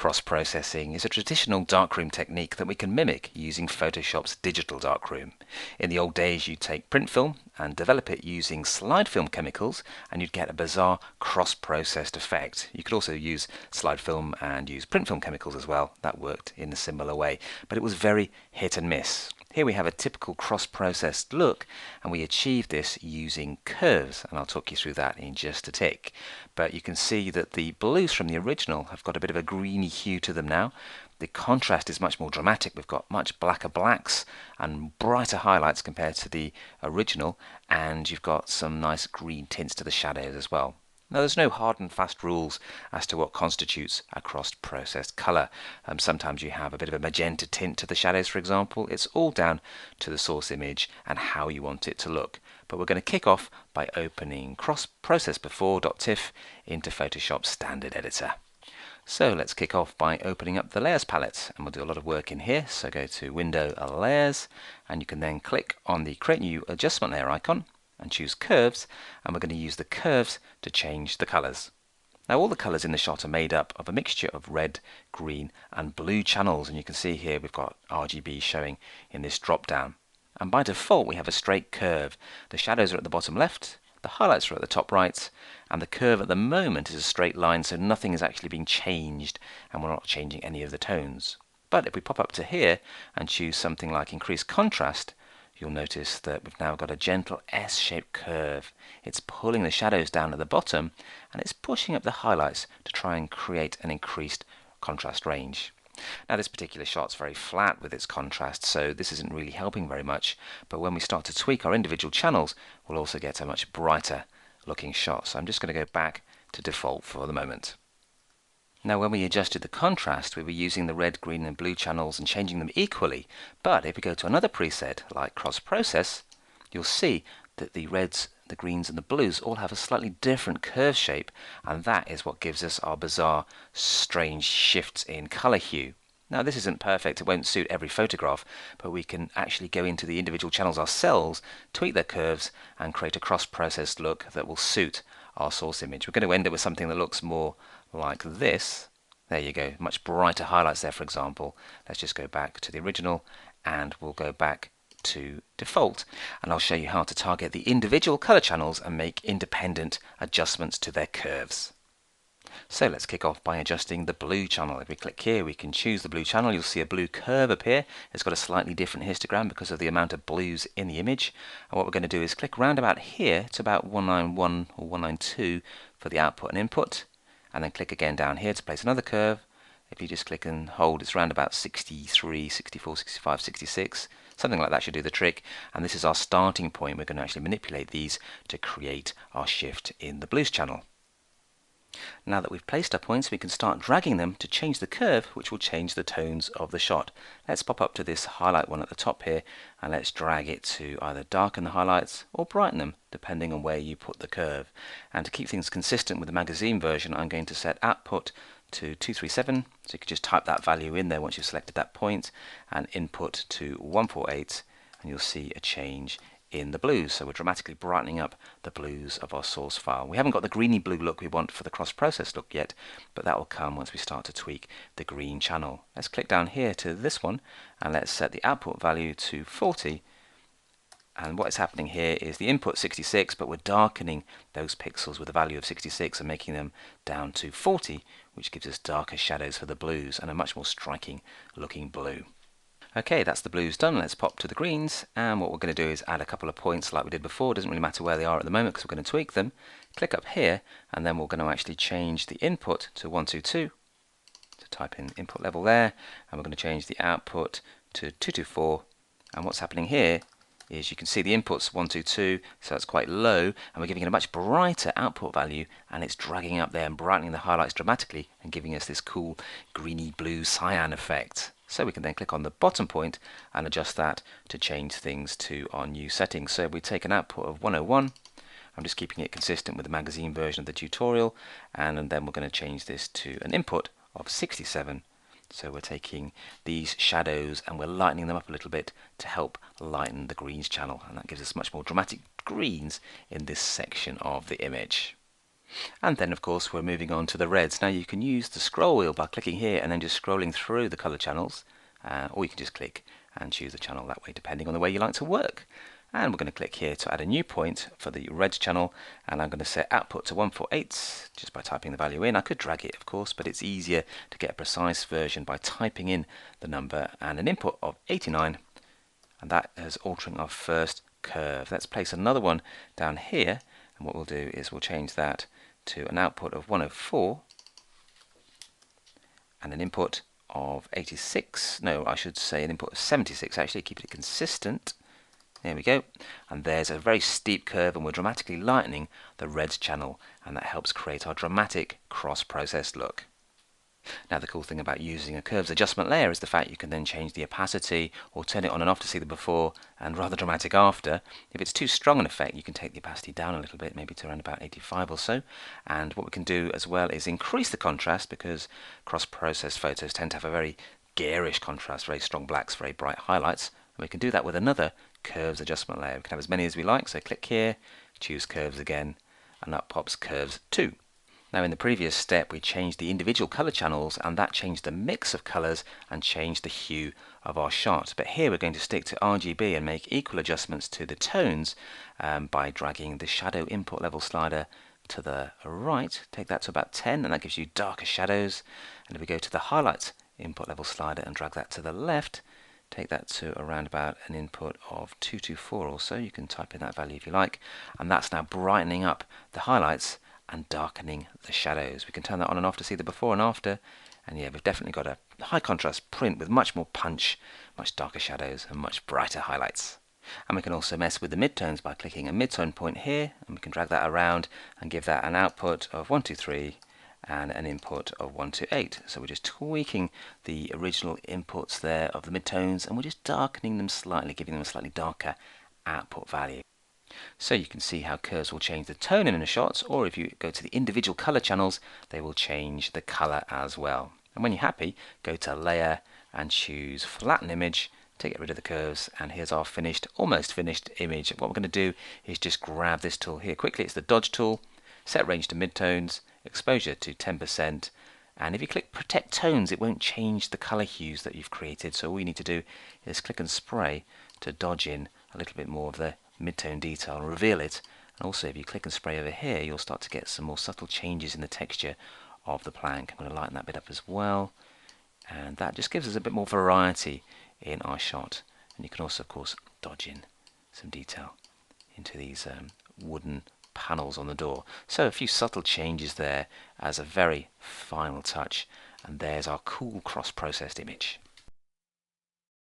Cross-processing is a traditional darkroom technique that we can mimic using Photoshop's digital darkroom. In the old days, you'd take print film and develop it using slide film chemicals, and you'd get a bizarre cross-processed effect. You could also use slide film and use print film chemicals as well. That worked in a similar way, but it was very hit and miss. Here we have a typical cross-processed look, and we achieve this using curves, and I'll talk you through that in just a tick. But you can see that the blues from the original have got a bit of a greeny hue to them now. The contrast is much more dramatic. We've got much blacker blacks and brighter highlights compared to the original, and you've got some nice green tints to the shadows as well. Now, there's no hard and fast rules as to what constitutes a cross-processed colour. Sometimes you have a bit of a magenta tint to the shadows, for example. It's all down to the source image and how you want it to look. But we're going to kick off by opening cross-process-before.tiff into Photoshop's standard editor. So let's kick off by opening up the Layers palette, and we'll do a lot of work in here. So go to Window, Layers, and you can then click on the Create New Adjustment Layer icon and choose Curves, and we're going to use the curves to change the colours. Now, all the colours in the shot are made up of a mixture of red, green and blue channels, and you can see here we've got RGB showing in this drop down. And by default we have a straight curve. The shadows are at the bottom left, the highlights are at the top right, and the curve at the moment is a straight line, so nothing is actually being changed, and we're not changing any of the tones. But if we pop up to here and choose something like Increase Contrast, you'll notice that we've now got a gentle S-shaped curve. It's pulling the shadows down at the bottom, and it's pushing up the highlights to try and create an increased contrast range. Now, this particular shot's very flat with its contrast, so this isn't really helping very much, but when we start to tweak our individual channels, we'll also get a much brighter looking shot. So I'm just going to go back to default for the moment. Now, when we adjusted the contrast, we were using the red, green and blue channels and changing them equally, but if we go to another preset like Cross Process, you'll see that the reds, the greens and the blues all have a slightly different curve shape, and that is what gives us our bizarre, strange shifts in colour hue. Now, this isn't perfect, it won't suit every photograph, but we can actually go into the individual channels ourselves, tweak their curves and create a cross-processed look that will suit our source image. We're going to end up with something that looks more like this. There you go, much brighter highlights there, for example. Let's just go back to the original and we'll go back to default, and I'll show you how to target the individual color channels and make independent adjustments to their curves. So let's kick off by adjusting the blue channel. If we click here, we can choose the blue channel. You'll see a blue curve appear. It's got a slightly different histogram because of the amount of blues in the image. And what we're going to do is click round about here to about 191 or 192 for the output and input, and then click again down here to place another curve. If you just click and hold, it's around about 63, 64, 65, 66. Something like that should do the trick, and this is our starting point. We're going to actually manipulate these to create our shift in the blues channel. Now that we've placed our points, we can start dragging them to change the curve, which will change the tones of the shot. Let's pop up to this highlight one at the top here, and let's drag it to either darken the highlights or brighten them, depending on where you put the curve. And to keep things consistent with the magazine version, I'm going to set output to 237, so you can just type that value in there once you've selected that point, and input to 148, and you'll see a change in the blues. So we're dramatically brightening up the blues of our source file. We haven't got the greeny blue look we want for the cross-process look yet, but that will come once we start to tweak the green channel. Let's click down here to this one, and let's set the output value to 40. And what is happening here is the input 66, but we're darkening those pixels with a value of 66 and making them down to 40, which gives us darker shadows for the blues and a much more striking looking blue. Okay, that's the blues done. Let's pop to the greens, and what we're going to do is add a couple of points like we did before. It doesn't really matter where they are at the moment because we're going to tweak them. Click up here, and then we're going to actually change the input to 122. So type in input level there, and we're going to change the output to 224. And what's happening here is you can see the input's 122, so that's quite low, and we're giving it a much brighter output value, and it's dragging up there and brightening the highlights dramatically and giving us this cool greeny blue cyan effect. So we can then click on the bottom point and adjust that to change things to our new settings. So we take an output of 101. I'm just keeping it consistent with the magazine version of the tutorial, and then we're going to change this to an input of 67. So we're taking these shadows and we're lightening them up a little bit to help lighten the greens channel, and that gives us much more dramatic greens in this section of the image. And then of course we're moving on to the reds. Now you can use the scroll wheel by clicking here and then just scrolling through the color channels, or you can just click and choose the channel that way depending on the way you like to work. And we're going to click here to add a new point for the reds channel, and I'm going to set output to 148 just by typing the value in. I could drag it of course, but it's easier to get a precise version by typing in the number, and an input of 89, and that is altering our first curve. Let's place another one down here, and what we'll do is we'll change that to an output of 104 and an input of 86. No, I should say an input of 76 actually, keep it consistent. There we go, and there's a very steep curve, and we're dramatically lightening the reds channel, and that helps create our dramatic cross-processed look. Now the cool thing about using a curves adjustment layer is the fact you can then change the opacity or turn it on and off to see the before and rather dramatic after. If it's too strong an effect, you can take the opacity down a little bit, maybe to around about 85 or so. And what we can do as well is increase the contrast, because cross-processed photos tend to have a very garish contrast, very strong blacks, very bright highlights. And we can do that with another curves adjustment layer. We can have as many as we like, so click here, choose curves again, and up pops curves 2. Now in the previous step we changed the individual color channels, and that changed the mix of colors and changed the hue of our shot. But here we're going to stick to RGB and make equal adjustments to the tones by dragging the shadow input level slider to the right. Take that to about 10, and that gives you darker shadows. And if we go to the highlight input level slider and drag that to the left, take that to around about an input of 224 or so. You can type in that value if you like, and that's now brightening up the highlights and darkening the shadows. We can turn that on and off to see the before and after, and yeah, we've definitely got a high contrast print with much more punch, much darker shadows and much brighter highlights. And we can also mess with the midtones by clicking a midtone point here, and we can drag that around and give that an output of 123 and an input of 128. So we're just tweaking the original inputs there of the midtones, and we're just darkening them slightly, giving them a slightly darker output value. So you can see how curves will change the tone in a shot, or if you go to the individual color channels, they will change the color as well. And when you're happy, go to Layer and choose Flatten Image to get rid of the curves, and here's our finished, almost finished image. What we're going to do is just grab this tool here quickly. It's the Dodge tool, set range to midtones, exposure to 10%, and if you click Protect Tones, it won't change the color hues that you've created. So all you need to do is click and spray to dodge in a little bit more of the midtone detail and reveal it. And also if you click and spray over here, you'll start to get some more subtle changes in the texture of the plank. I'm going to lighten that bit up as well, and that just gives us a bit more variety in our shot. And you can also of course dodge in some detail into these wooden panels on the door. So a few subtle changes there as a very final touch, and there's our cool cross-processed image.